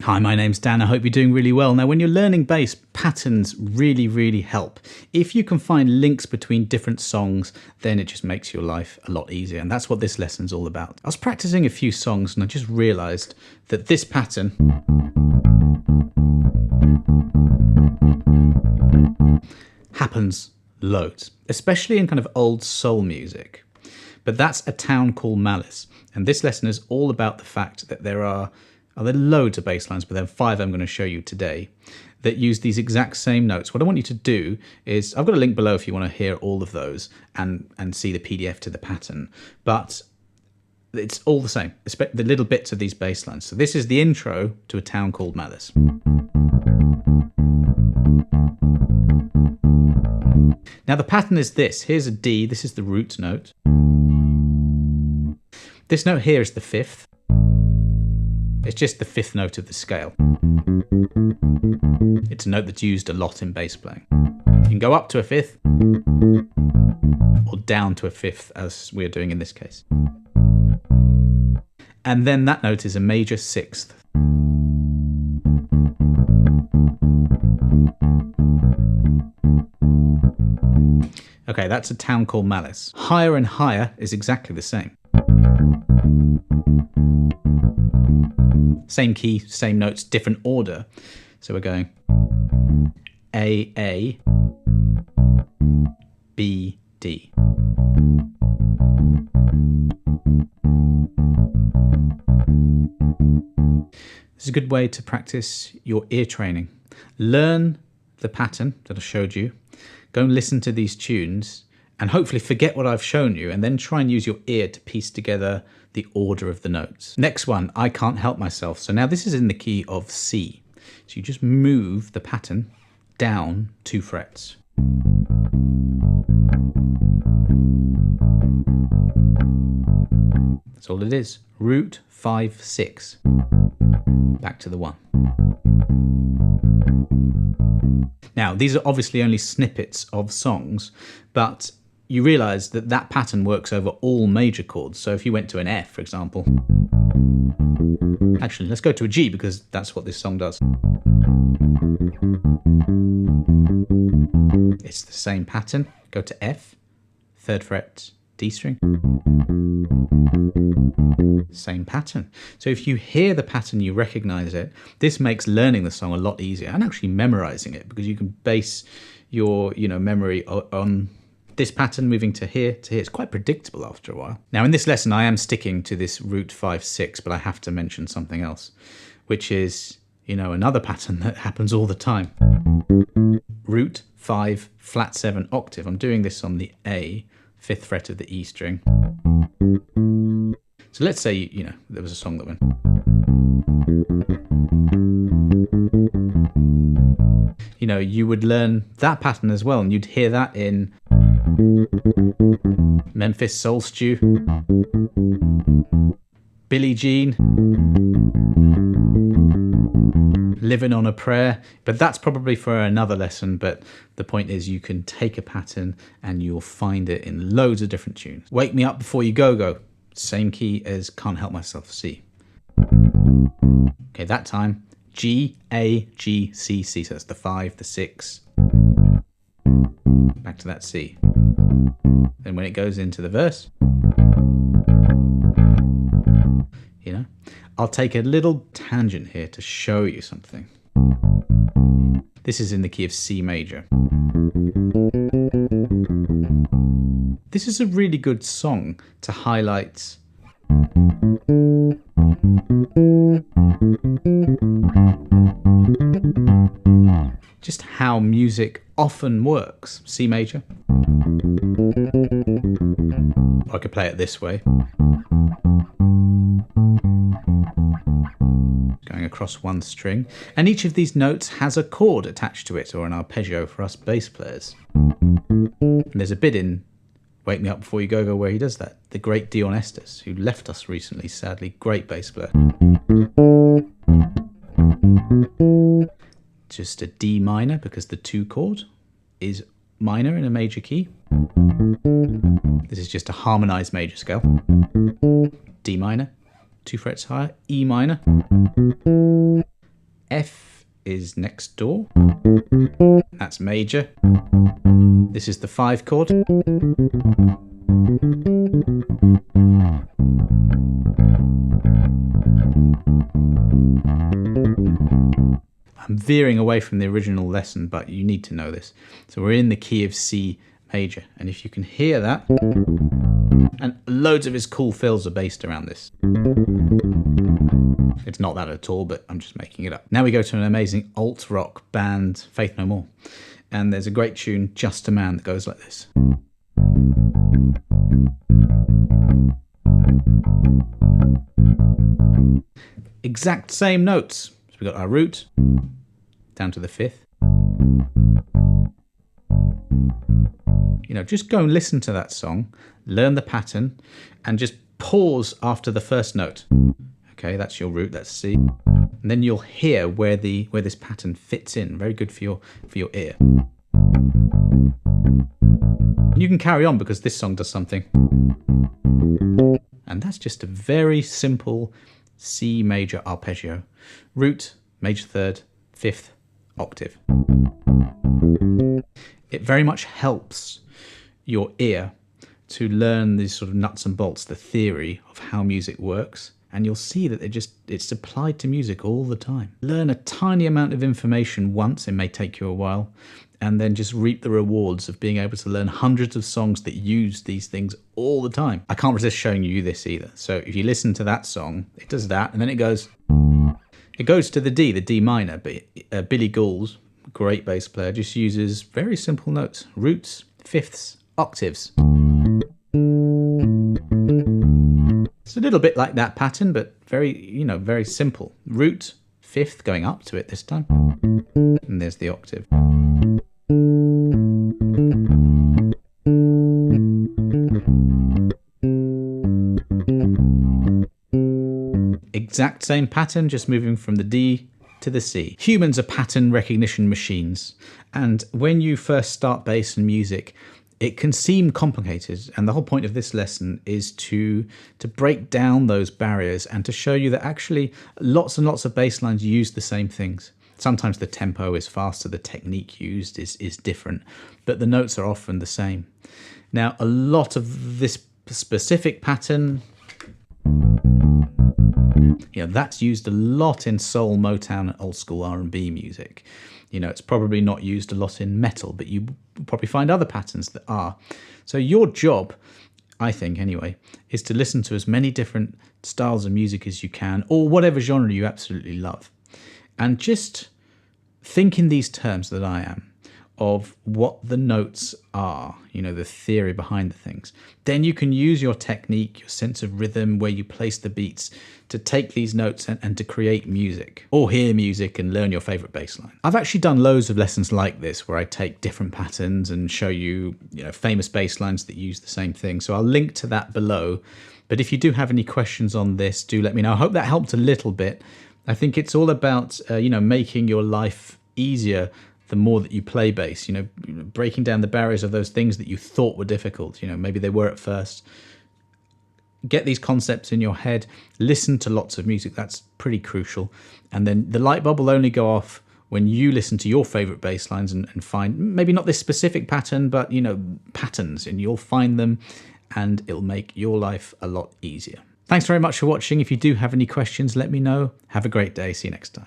Hi, my name's Dan. I hope you're doing really well. Now, when you're learning bass, patterns really help. If you can find links between different songs, then it just makes your life a lot easier. And that's what this lesson's all about. I was practicing a few songs and I just realized that this pattern happens loads, especially in kind of old soul music. But that's A Town Called Malice. And this lesson is all about the fact that there are loads of bass lines, but there are 5 I'm going to show you today that use these exact same notes. What I want you to do is, I've got a link below if you want to hear all of those and see the PDF to the pattern, but it's all the same, the little bits of these bass lines. So this is the intro to A Town Called Malice. Now the pattern is this. Here's a D, this is the root note. This note here is the 5th. It's just the 5th note of the scale. It's a note that's used a lot in bass playing. You can go up to a 5th or down to a 5th, as we're doing in this case. And then that note is a major 6th. Okay, that's A Town Called Malice. Higher and higher is exactly the same. Same key, same notes, different order. So we're going A, B, D. This is a good way to practice your ear training. Learn the pattern that I showed you. Go and listen to these tunes and hopefully forget what I've shown you and then try and use your ear to piece together the order of the notes. Next one, I Can't Help Myself. So now this is in the key of C. So you just move the pattern down 2 frets. That's all it is. Root 5, 6. Back to the 1. Now, these are obviously only snippets of songs, but you realize that that pattern works over all major chords. So if you went to an F, for example, actually, let's go to a G because that's what this song does. It's the same pattern. Go to F, 3rd fret, D string. Same pattern. So if you hear the pattern, you recognize it. This makes learning the song a lot easier and actually memorizing it, because you can base your memory on this pattern moving to here to here. It's quite predictable after a while. Now in this lesson I am sticking to this root 5, 6, but I have to mention something else, which is another pattern that happens all the time. Root 5, flat 7 octave. I'm doing this on the A, 5th fret of the E string. So let's say there was a song that went. You would learn that pattern as well, and you'd hear that in Memphis Soul Stew, Billie Jean, Living on a Prayer. But that's probably for another lesson. But the point is, you can take a pattern and you'll find it in loads of different tunes. Wake Me Up Before You Go. Same key as Can't Help Myself, C. Okay, that time G, A, G, C, C. So that's the 5, the 6. Back to that C. Then when it goes into the verse, I'll take a little tangent here to show you something. This is in the key of C major. This is a really good song to highlight just how music often works. C major. I could play it this way. Going across one string. And each of these notes has a chord attached to it, or an arpeggio for us bass players. And there's a bit in Wake Me Up Before You Go where he does that. The great Dion Estes, who left us recently, sadly, great bass player. Just a D minor, because the 2 chord is minor in a major key. This is just a harmonized major scale. D minor, 2 frets higher, E minor, F is next door. That's major. This is the 5 chord. I'm veering away from the original lesson, but you need to know this. So we're in the key of C major, and if you can hear that, and loads of his cool fills are based around this. It's not that at all, but I'm just making it up. Now we go to an amazing alt rock band, Faith No More, and there's a great tune, Just a Man, that goes like this. Exact same notes. So we've got our root down to the 5th. You know, just go and listen to that song, learn the pattern, and just pause after the first note. Okay, that's your root, that's C. And then you'll hear where this pattern fits in. Very good for your ear. You can carry on because this song does something. And that's just a very simple C major arpeggio. Root, major 3rd, 5th octave. It very much helps your ear to learn these sort of nuts and bolts, the theory of how music works. And you'll see that it's applied to music all the time. Learn a tiny amount of information once, it may take you a while, and then just reap the rewards of being able to learn hundreds of songs that use these things all the time. I can't resist showing you this either. So if you listen to that song, it does that, and then it goes to the D minor, but Billy Gould's, great bass player, just uses very simple notes, roots, fifths, octaves. It's a little bit like that pattern, but very simple. Root, 5th, going up to it this time. And there's the octave. Exact same pattern, just moving from the D to the C. Humans are pattern recognition machines, and when you first start bass and music, it can seem complicated, and the whole point of this lesson is to break down those barriers and to show you that actually lots and lots of bass lines use the same things. Sometimes the tempo is faster, the technique used is different, but the notes are often the same. Now, a lot of this specific pattern, that's used a lot in soul, Motown, and old school R&B music. It's probably not used a lot in metal, but you probably find other patterns that are. So your job, I think anyway, is to listen to as many different styles of music as you can, or whatever genre you absolutely love. And just think in these terms that I am, of what the notes are, the theory behind the things. Then you can use your technique, your sense of rhythm, where you place the beats, to take these notes and to create music, or hear music and learn your favorite bass line. I've actually done loads of lessons like this, where I take different patterns and show you, famous bass lines that use the same thing. So I'll link to that below. But if you do have any questions on this, do let me know. I hope that helped a little bit. I think it's all about, making your life easier the more that you play bass, breaking down the barriers of those things that you thought were difficult, maybe they were at first. Get these concepts in your head, listen to lots of music, that's pretty crucial. And then the light bulb will only go off when you listen to your favorite bass lines and find, maybe not this specific pattern, but, patterns, and you'll find them and it'll make your life a lot easier. Thanks very much for watching. If you do have any questions, let me know. Have a great day. See you next time.